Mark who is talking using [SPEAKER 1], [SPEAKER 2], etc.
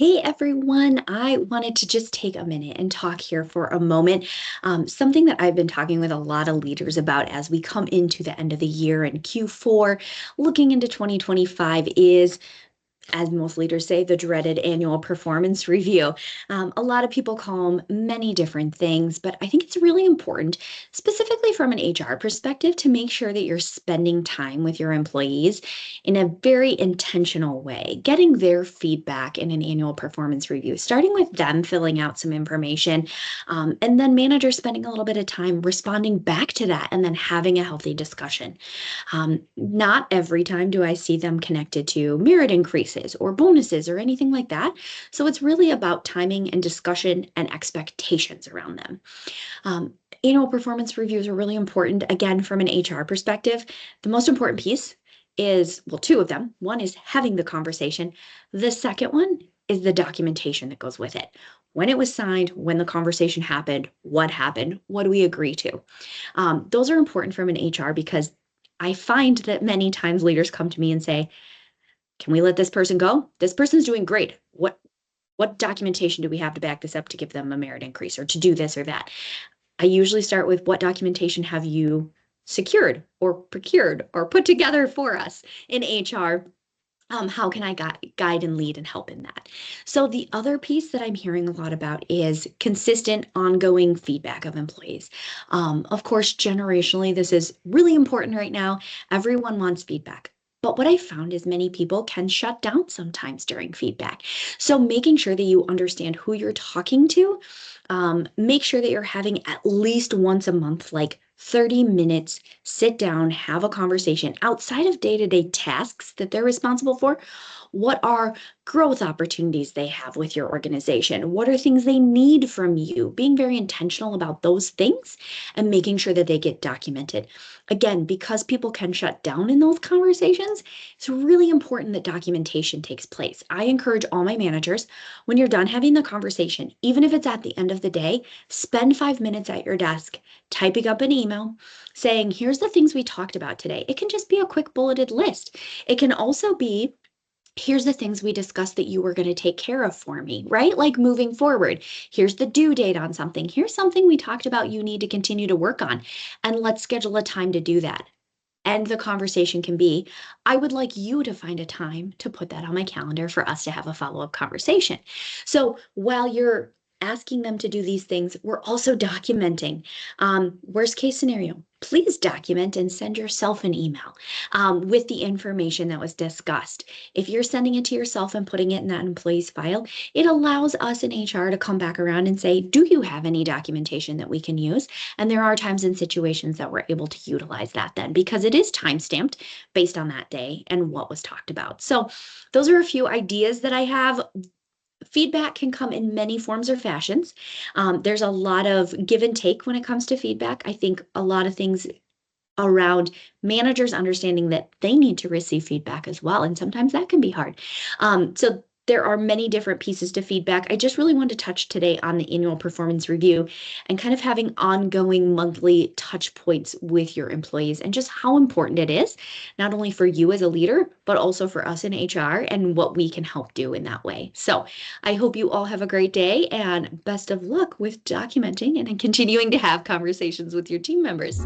[SPEAKER 1] Hey everyone, I wanted to just take a minute and talk here for a moment. Something that I've been talking with a lot of leaders about as we come into the end of the year and Q4, looking into 2025 is, as most leaders say, the dreaded annual performance review. A lot of people call them many different things, but I think it's really important, specifically from an HR perspective, to make sure that you're spending time with your employees in a very intentional way, getting their feedback in an annual performance review, starting with them filling out some information, and then managers spending a little bit of time responding back to that and then having a healthy discussion. Not every time do I see them connected to merit increases or bonuses or anything like that. So it's really about timing and discussion and expectations around them. Annual performance reviews are really important, again, from an HR perspective. The most important piece is, well, two of them. One is having the conversation. The second one is the documentation that goes with it. When it was signed, when the conversation happened, what do we agree to? Those are important from an HR because I find that many times leaders come to me and say, can we let this person go? This person's doing great. What documentation do we have to back this up to give them a merit increase or to do this or that? I usually start with, what documentation have you secured or procured or put together for us in HR? How can I guide and lead and help in that? So the other piece that I'm hearing a lot about is consistent, ongoing feedback of employees. Of course, generationally, this is really important right now. Everyone wants feedback. But what I found is many people can shut down sometimes during feedback. So making sure that you understand who you're talking to, make sure that you're having at least once a month, like 30 minutes, sit down, have a conversation outside of day-to-day tasks that they're responsible for. What are growth opportunities they have with your organization? What are things they need from you? Being very intentional about those things and making sure that they get documented. Again, because people can shut down in those conversations, it's really important that documentation takes place. I encourage all my managers, when you're done having the conversation, even if it's at the end of the day, spend 5 minutes at your desk typing up an email saying, here's the things we talked about today. It can just be a quick bulleted list. It can also be, here's the things we discussed that you were going to take care of for me, right? Like moving forward, here's the due date on something. Here's something we talked about you need to continue to work on. And let's schedule a time to do that. And the conversation can be, I would like you to find a time to put that on my calendar for us to have a follow-up conversation. So while you're asking them to do these things, we're also documenting. Worst case scenario, please document and send yourself an email with the information that was discussed. If you're sending it to yourself and putting it in that employee's file, it allows us in HR to come back around and say, do you have any documentation that we can use? And there are times and situations that we're able to utilize that then, because it is time stamped based on that day and what was talked about. So those are a few ideas that I have. Feedback can come in many forms or fashions. There's a lot of give and take when it comes to feedback. I think a lot of things around managers understanding that they need to receive feedback as well. And sometimes that can be hard. So there are many different pieces to feedback. I just really wanted to touch today on the annual performance review and kind of having ongoing monthly touch points with your employees and just how important it is, not only for you as a leader, but also for us in HR and what we can help do in that way. So I hope you all have a great day and best of luck with documenting and continuing to have conversations with your team members.